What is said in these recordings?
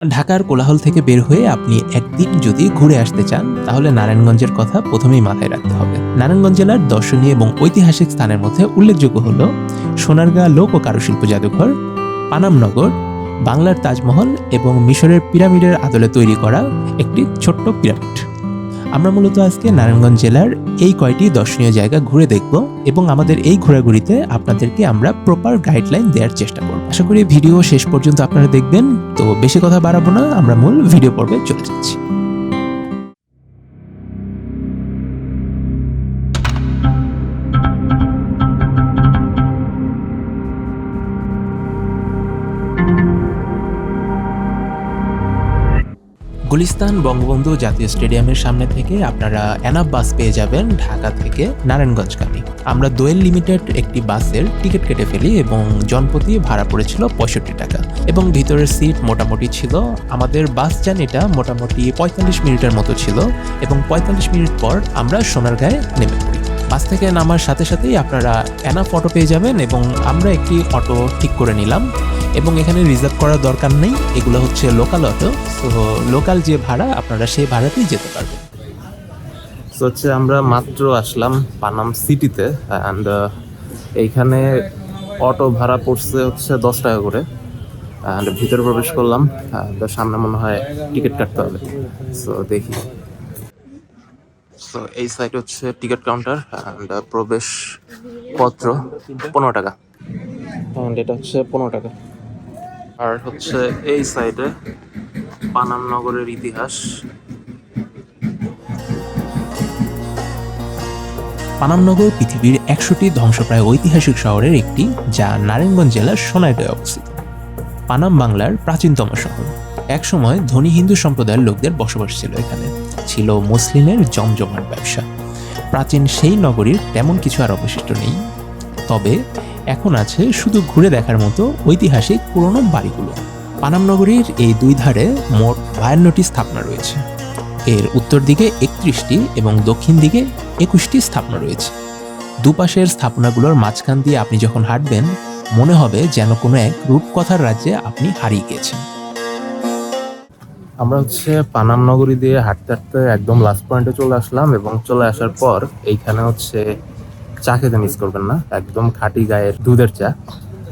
ঢাকার কোলাহল থেকে বের হয়ে আপনি একদিন যদি ঘুরে আসতে চান তাহলে নারায়ণগঞ্জের কথা প্রথমেই মাথায় রাখতে হবে। নারায়ণগঞ্জ জেলার দর্শনীয় এবং ঐতিহাসিক স্থানের মধ্যে উল্লেখযোগ্য হল সোনারগাঁ লোক ও কারুশিল্প জাদুঘর, পানামনগর, বাংলার তাজমহল এবং মিশরের পিরামিডের আদলে তৈরি করা একটি ছোট্ট পিরামিড। আমরা মূলত আজকে নারায়ণগঞ্জ জেলার এই কয়টি দর্শনীয় জায়গা ঘুরে দেখব এবং আমাদের এই ঘোরাঘুরিতে আপনাদেরকে আমরা প্রপার গাইডলাইন দেওয়ার চেষ্টা করব। আশা করি ভিডিও শেষ পর্যন্ত আপনারা দেখবেন। তো বেশি কথা বাড়াবো না, আমরা মূল ভিডিও পর্বে চলে যাচ্ছি। গুলিস্তান বঙ্গবন্ধু জাতীয় স্টেডিয়ামের সামনে থেকে আপনারা এনাফ বাস পেয়ে যাবেন ঢাকা থেকে নারায়ণগঞ্জগামী। আমরা দোয়েল লিমিটেড একটি বাসের টিকিট কেটে ফেলি এবং জনপ্রতি ভাড়া পড়েছিল 65 টাকা এবং ভিতরের সিট মোটামুটি ছিল। আমাদের বাস জার্নিটা মোটামুটি 45 মিনিটের মতো ছিল এবং 45 মিনিট পর আমরা সোনারগাঁয়ে নেমে পড়ি। বাস থেকে নামার সাথে সাথেই আপনারা এনাফ অটো পেয়ে যাবেন এবং আমরা একটি অটো ঠিক করে নিলাম এবং এখানে রিজার্ভ করার দরকার নেই, এগুলো হচ্ছে লোকাল অটো। তো লোকাল যে ভাড়া আপনারা সেই ভাড়াতেই যেতে পারবেন। তো হচ্ছে আমরা মাত্র আসলাম পানাম সিটিতে অ্যান্ড এইখানে অটো ভাড়া পড়ছে হচ্ছে 10 টাকা করে অ্যান্ড ভিতরে প্রবেশ করলাম। সামনে মনে হয় টিকিট কাটতে হবে, সো দেখি। তো এই সাইড হচ্ছে টিকিট কাউন্টার অ্যান্ড প্রবেশ পত্র 15 টাকা অ্যান্ড এটা হচ্ছে 15 টাকা। আর হচ্ছে এই সাইডে পানাম নগরের ইতিহাস। পানামনগর পৃথিবীর 100টি ধ্বংসপ্রায় ঐতিহাসিক শহরের একটি, যা নারায়ণগঞ্জ জেলার সোনারগাঁয়ে অবস্থিত। পানাম বাংলার প্রাচীনতম শহর। একসময় ধনী হিন্দু সম্প্রদায়ের লোকদের বসবাস ছিল এখানে, ছিল মুসলিমের জমজমাট ব্যবসা। প্রাচীন সেই নগরীর তেমন কিছু আর অবশিষ্ট নেই, তবে এখন আছে শুধু ঘুরে দেখার মতো ঐতিহাসিক পুরনো বাড়িগুলো। পানাম নগরীর এই দুই ধারে মোট 52টি স্থাপনা রয়েছে। এর উত্তর দিকে 31টি এবং দক্ষিণ দিকে 21টি স্থাপনা রয়েছে। দুপাশের স্থাপনাগুলোর মাঝখান দিয়ে আপনি যখন হাঁটবেন মনে হবে যেন কোনো এক রূপকথার রাজ্যে আপনি হারিয়ে গিয়েছেন। আমরা হচ্ছে পানাম নগরী দিয়ে হাঁটতে হাঁটতে একদম লাস্ট পয়েন্টে চলে আসলাম এবং চলে আসার পর এইখানে হচ্ছে চা খেতে মিস করবেন না, একদম খাঁটি গায়ের দুধের চা।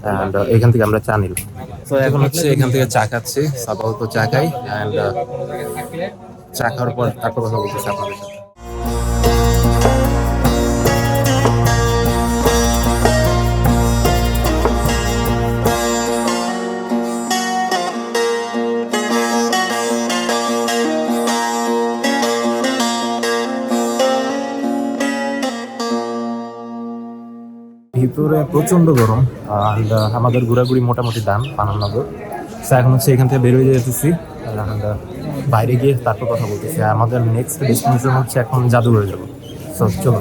অ্যান্ড এখান থেকে আমরা চা নিলাম। তো এখন হচ্ছে এখান থেকে চা খাচ্ছি, সাধারণত চা খাই অ্যান্ড চা খাওয়ার পর তারপর কথা বলতেছি আপনাদের সাথে। ভিতরে প্রচন্ড গরম অ্যান্ড আমাদের ঘোরাঘুরি মোটামুটি ডান পানামনগর। এখন হচ্ছে এখান থেকে বের হয়ে যেতেছি অ্যান্ড বাইরে গিয়ে তারপর কথা বলতেছি। আমাদের নেক্সট ডেস্টিনেশন হচ্ছে এখন জাদুঘরে যাবো। সো চলো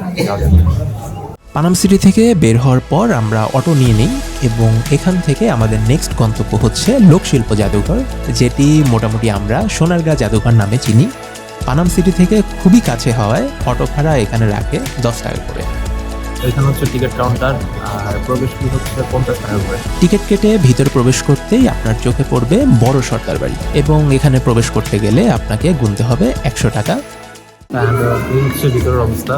পানাম সিটি থেকে বের হওয়ার পর আমরা অটো নিয়ে নিই এবং এখান থেকে আমাদের নেক্সট গন্তব্য হচ্ছে লোকশিল্প জাদুঘর, যেটি মোটামুটি আমরা সোনারগাঁ জাদুঘর নামে চিনি। পানাম সিটি থেকে খুবই কাছে হওয়ায় অটো ভাড়া এখানে রাখে 10 টাকা করে। এখানে হচ্ছে টিকিট কাউন্টার আর প্রবেশ ফি হচ্ছে 50 টাকা করে। টিকিট কেটে ভিতরে প্রবেশ করতেই আপনার চোখে পড়বে বড় সর্দার বাড়ি এবং এখানে প্রবেশ করতে গেলে আপনাকে গুনতে হবে 100 টাকা। এই হচ্ছে ভিতরের অবস্থা।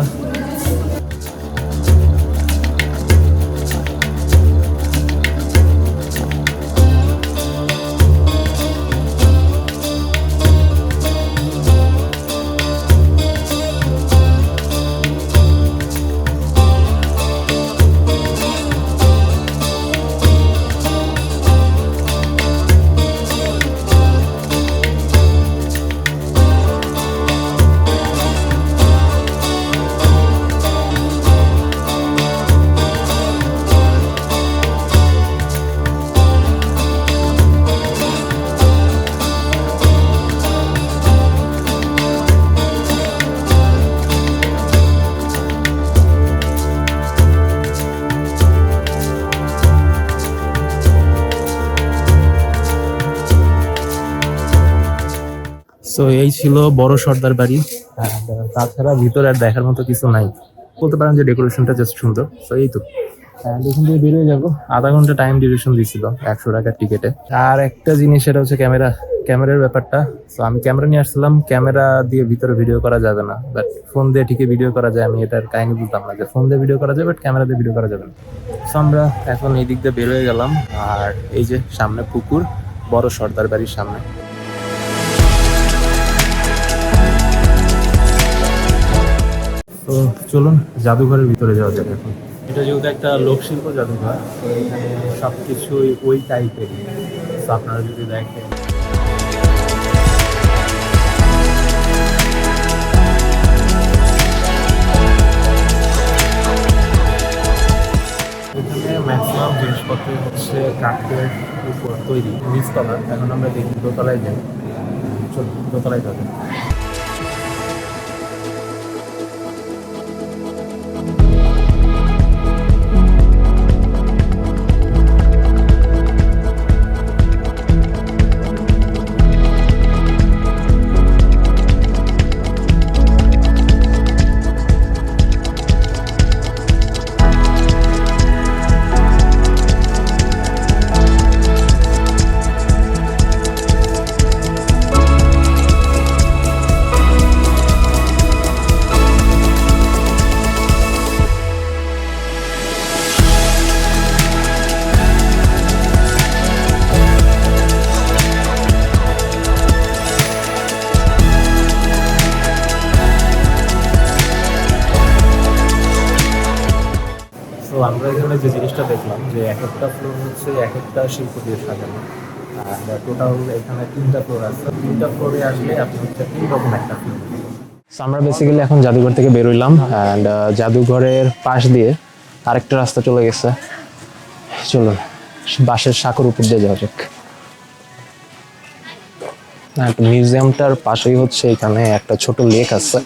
তো এই ছিল বড় সর্দার বাড়ি। তাছাড়া ভিতরে আর দেখার মতো কিছু নাই, বলতে পারেন যে ডেকোরেশনটা জাস্ট সুন্দর। তো এই তো এখান থেকে বেরিয়ে যাবো। আধা ঘন্টা টাইম ডিউরেশন দিছিল 100 টাকার টিকেটে। আর একটা জিনিস, সেটা হচ্ছে ক্যামেরার ব্যাপারটা। তো আমি ক্যামেরা নিয়ে আসছিলাম, ক্যামেরা দিয়ে ভিতরে ভিডিও করা যাবে না, বাট ফোন দিয়ে ঠিকই ভিডিও করা যায়। আমি এটার কাহিনী বুঝতাম না যে ফোন দিয়ে ভিডিও করা যায় বাট ক্যামেরা দিয়ে ভিডিও করা যাবে না। তো আমরা এখন এই দিক দিয়ে বেরোয় গেলাম। আর এই যে সামনে পুকুর, বড় সর্দার বাড়ির সামনে। তো চলুন জাদুঘরের ভিতরে যাওয়া যাবে এখন। এটা যেহেতু একটা লোকশিল্প জাদুঘর, তো এখানে সবকিছুই ওই টাইপেরই। তো আপনারা যদি দেখেন, এখানে ম্যাক্সিমাম জিনিসপত্র হচ্ছে কাঠের উপর তৈরি, নিচতলা। এখন আমরা দেখি দোতলায় যাই। চলুন দোতলায় যাবে। তো আমরা এখানে যে জিনিসটা দেখলাম, যে এক একটা ফ্লোর হচ্ছে এক একটা শিল্প দিয়ে সাজানো। আর টোটাল এখানে 3টা ফ্লোর আছে। 3টা ফ্লোরে আসলে আপনি হচ্ছে 3 রকম একটা ফিল। আমরা বেসিক্যালি এখন জাদুঘর থেকে বেরোইলাম। অ্যান্ড জাদুঘরের পাশ দিয়ে আরেকটা রাস্তা চলে গেছে। চলুন বাঁশের সাঁকোর উপর দিয়ে যাওয়া যাক। মিউজিয়ামটার পাশেই হচ্ছে এখানে একটা ছোট লেক আছে।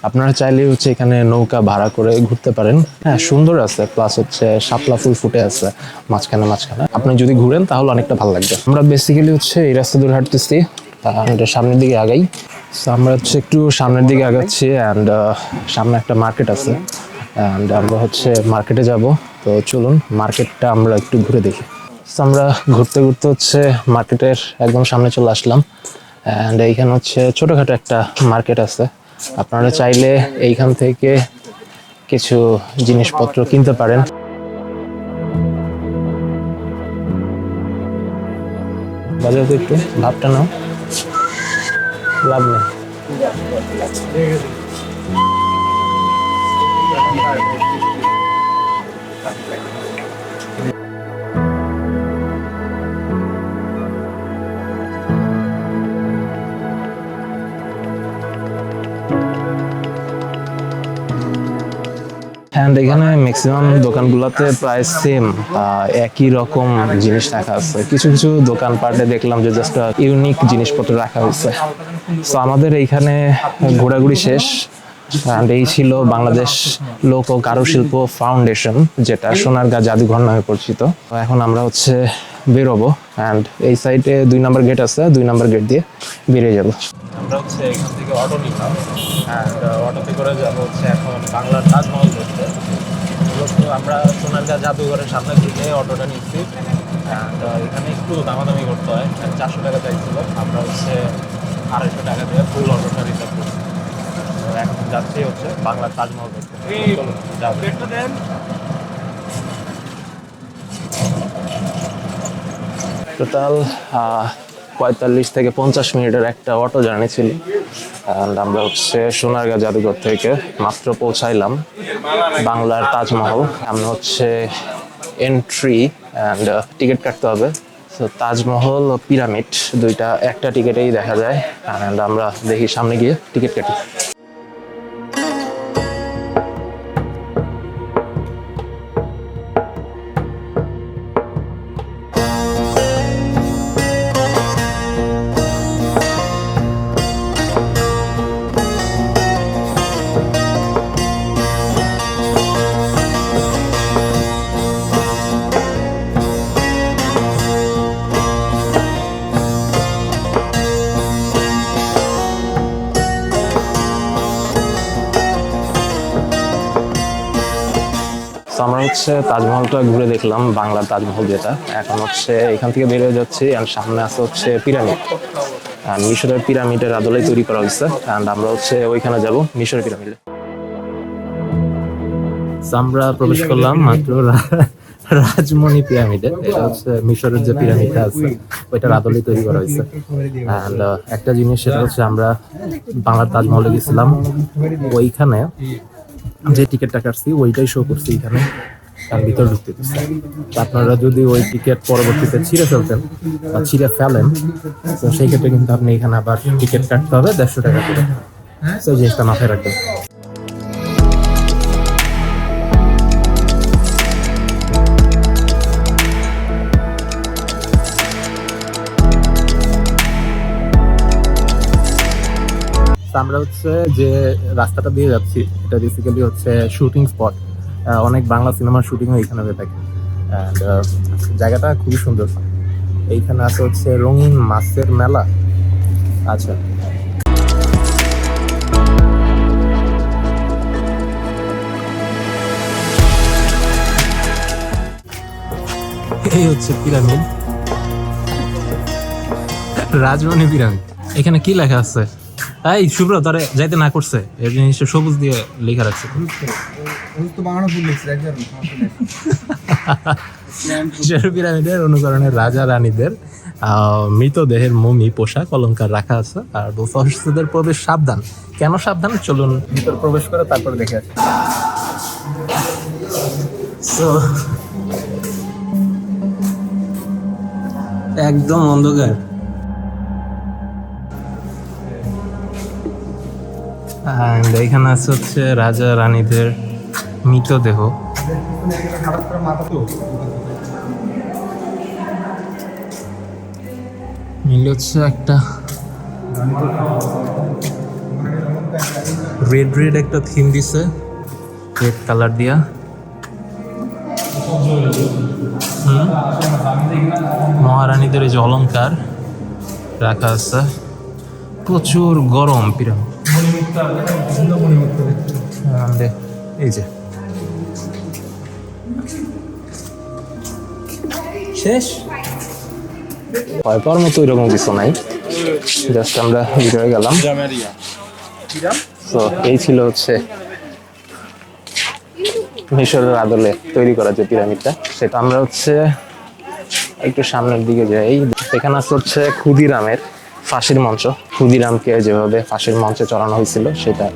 আপনারা চাইলে হচ্ছে এখানে নৌকা ভাড়া করে ঘুরতে পারেন। হ্যাঁ, সুন্দর আছে, প্লাস হচ্ছে শাপলা ফুল ফুটে আছে মাঝখানে মাঝখানে। আপনি যদি ঘুরেন তাহলে অনেকটা ভালো লাগবে। আমরা বেসিক্যালি হচ্ছে এই রাস্তা ধরে হাঁটতেছি, সামনের দিকে আগাই। আমরা হচ্ছে একটু সামনের দিকে আগাচ্ছি। অ্যান্ড সামনে একটা মার্কেট আছে, অ্যান্ড আমরা হচ্ছে মার্কেটে যাব। তো চলুন মার্কেটটা আমরা একটু ঘুরে দেখি। আমরা ঘুরতে ঘুরতে হচ্ছে মার্কেটের একদম সামনে চলে আসলাম। অ্যান্ড এইখানে হচ্ছে ছোটোখাটো একটা মার্কেট আছে। আপনারা চাইলে এইখান থেকে কিছু জিনিসপত্র কিনতে পারেন। বাজার তো একটু ভাবটা নাও, লাভ নেই। অ্যান্ড এখানে ম্যাক্সিমাম দোকানগুলোতে প্রায় সেম একই রকম জিনিস রাখা আছে। কিছু কিছু দোকানপাটে দেখলাম যে জাস্ট ইউনিক জিনিসপত্র রাখা হয়েছে। তো আমাদের এইখানে ঘোরাঘুরি শেষ। অ্যান্ড এই ছিল বাংলাদেশ লোক ও কারুশিল্প ফাউন্ডেশন, যেটা সোনারগাঁ জাদুঘর নামে পরিচিত। তো এখন আমরা হচ্ছে বেরোবো। অ্যান্ড এই সাইডে 2 নম্বর গেট আছে, 2 নম্বর গেট দিয়ে বেরিয়ে যাবো। আমরা হচ্ছে এখান থেকে অটো নিলাম। অ্যান্ড অটোতে করে যাবো হচ্ছে এখন বাংলার তাজমহল দেখতে। আমরা সোনারগাঁ জাদুঘরের সামনের দিকে অটোটা নিচ্ছি। অ্যান্ড এখানে একটু দামাদামি করতে হয়। 400 টাকা চাইছিল, আমরা হচ্ছে 250 টাকা দিয়ে ফুল অটোটা রিজার্ভ করছি। তো এখন যাচ্ছি হচ্ছে বাংলার তাজমহল দেখতে। টোটাল 45 থেকে 50 মিনিটের একটা অটো জার্নি ছিল। অ্যান্ড আমরা হচ্ছে সোনারগাঁ জাদুঘর থেকে মাত্র পৌঁছাইলাম বাংলার তাজমহল। আমরা হচ্ছে এন্ট্রি অ্যান্ড টিকিট কাটতে হবে। তো তাজমহল ও পিরামিড দুইটা একটা টিকিটেই দেখা যায়। অ্যান্ড আমরা দেখি সামনে গিয়ে টিকিট কাটি। আমরা হচ্ছে তাজমহলটা ঘুরে দেখলাম, বাংলার তাজমহল যেটা। এখন হচ্ছে এখান থেকে বের হয়ে যাচ্ছি, আর সামনে আছে হচ্ছে পিরামিড। আর মিশরের পিরামিডের আদলেই তৈরি করা হয়েছে, অ্যান্ড আমরা হচ্ছে ওইখানে যাব, মিশরের পিরামিডে। আমরা প্রবেশ করলাম মাত্র রাজমণি পিরামিডে। এটা হচ্ছে মিশরের যে পিরামিডটা আছে ওইটার আদলেই তৈরি করা হয়েছে। অ্যান্ড একটা জিনিস, সেটা হচ্ছে আমরা বাংলার তাজমহলে গেছিলাম, ওইখানে যে টিকিটটা কাটছি ওইটাই শো করছি এখানে, তার ভিতরে ঢুকতে দিচ্ছে। আপনারা যদি ওই টিকিট পরবর্তীতে ছিঁড়ে ফেলতেন বা ছিঁড়ে ফেলেন, তো সেই ক্ষেত্রে কিন্তু আপনি এখানে আবার টিকিট কাটতে হবে 150 টাকা করে। সেই জিনিসটা মাথায় রাখবেন। আমরা হচ্ছে যে রাস্তাটা দিয়ে যাচ্ছি, এটা বেসিক্যালি হচ্ছে শুটিং স্পট। অনেক বাংলা সিনেমার শুটিংও এইখানে হয়ে থাকে। অ্যান্ড জায়গাটা খুবই সুন্দর। এইখানে আছে হচ্ছে রঙিন মাছের মেলা। আচ্ছা, এই হচ্ছে পিরামিড, রাজমণি পিরামিড। এখানে কি লেখা আছে? এই শুভ্র ধরে যাইতে না করছে, এই জিনিসটা সবুজ দিয়ে লেখা রাখছে। পিরামিডের অনুকরণে রাজা রানীদের মৃতদেহের মমি, পোশাক, অলংকার রাখা আছে। আর অসুস্থদের প্রবেশ সাবধান। কেন সাবধান? চলুন ভিতর প্রবেশ করে তারপর দেখে আসি। একদম অন্ধকার। এখানে আছে হচ্ছে রাজা রানীদের মৃতদেহ। মিলে হচ্ছে একটা রেড একটা থিম দিছে, রেড কালার দিয়া। মহারানীদের এই যে অলংকার রাখা আছে। প্রচুর গরম পিরামিড। এই যে শেষ, ভয় পাওয়ার মতো ওইরকম কিছু নাই, জাস্ট আমরা ভিতরে গেলাম। তো এই ছিল হচ্ছে মিশরের আদলে তৈরি করা যে পিরামিডটা, সেটা আমরা হচ্ছে একটু সামনের দিকে যাই। এখানে আছে হচ্ছে ক্ষুদিরামের ফাঁসির মঞ্চ। ক্ষুদিরামকে যেভাবে ফাঁসির মঞ্চে চড়ানো হয়েছিল সেটা।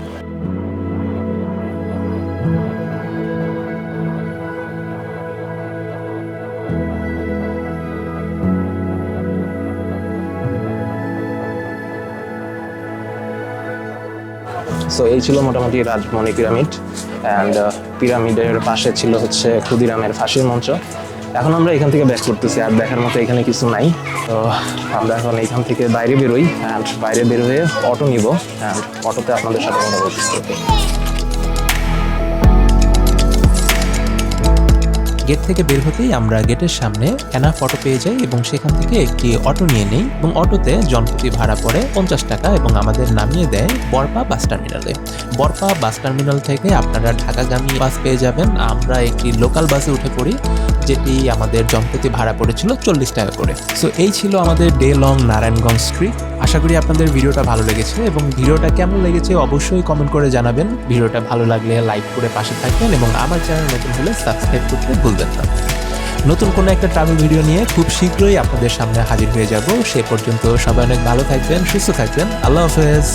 সো এই ছিল মোটামুটি রাজমণি পিরামিড। অ্যান্ড পিরামিডের পাশে ছিল হচ্ছে ক্ষুদিরামের ফাঁসির মঞ্চ। এখন আমরা এখান থেকে ব্যাক করতেছি, আর দেখার মতো এখানে কিছু নাই। তো আমরা এখন এখান থেকে বাইরে বেরোই, অ্যান্ড বাইরে বের হয়ে অটো নিব, অ্যান্ড অটোতে আপনাদের সাথে কথা বলতেছি। গেট থেকে বের হতেই আমরা গেটের সামনে এনাফ অটো পেয়ে যাই এবং সেখান থেকে একটি অটো নিয়ে নেই এবং অটোতে জনপ্রতি ভাড়া পড়ে 50 টাকা এবং আমাদের নামিয়ে দেয় বরপা বাস টার্মিনালে। বরপা বাস টার্মিনাল থেকে আপনারা ঢাকাগামী বাস পেয়ে যাবেন। আমরা একটি লোকাল বাসে উঠে পড়ি, যেটি আমাদের জনপ্রতি ভাড়া পড়েছিল 40 টাকা করে। সো এই ছিল আমাদের ডে লং নারায়ণগঞ্জ ট্রিপ। আশা করি আপনাদের ভিডিওটা ভালো লেগেছে এবং ভিডিওটা কেমন লেগেছে অবশ্যই কমেন্ট করে জানাবেন। ভিডিওটা ভালো লাগলে লাইক করে পাশে থাকবেন এবং আমার চ্যানেল নতুন হলে সাবস্ক্রাইব করতে ভুলবেন না। নতুন কোনো একটা ট্রাভেল ভিডিও নিয়ে খুব শীঘ্রই আপনাদের সামনে হাজির হয়ে যাব। সে পর্যন্ত সবাই অনেক ভালো থাকবেন, সুস্থ থাকবেন। আল্লাহ হাফেজ।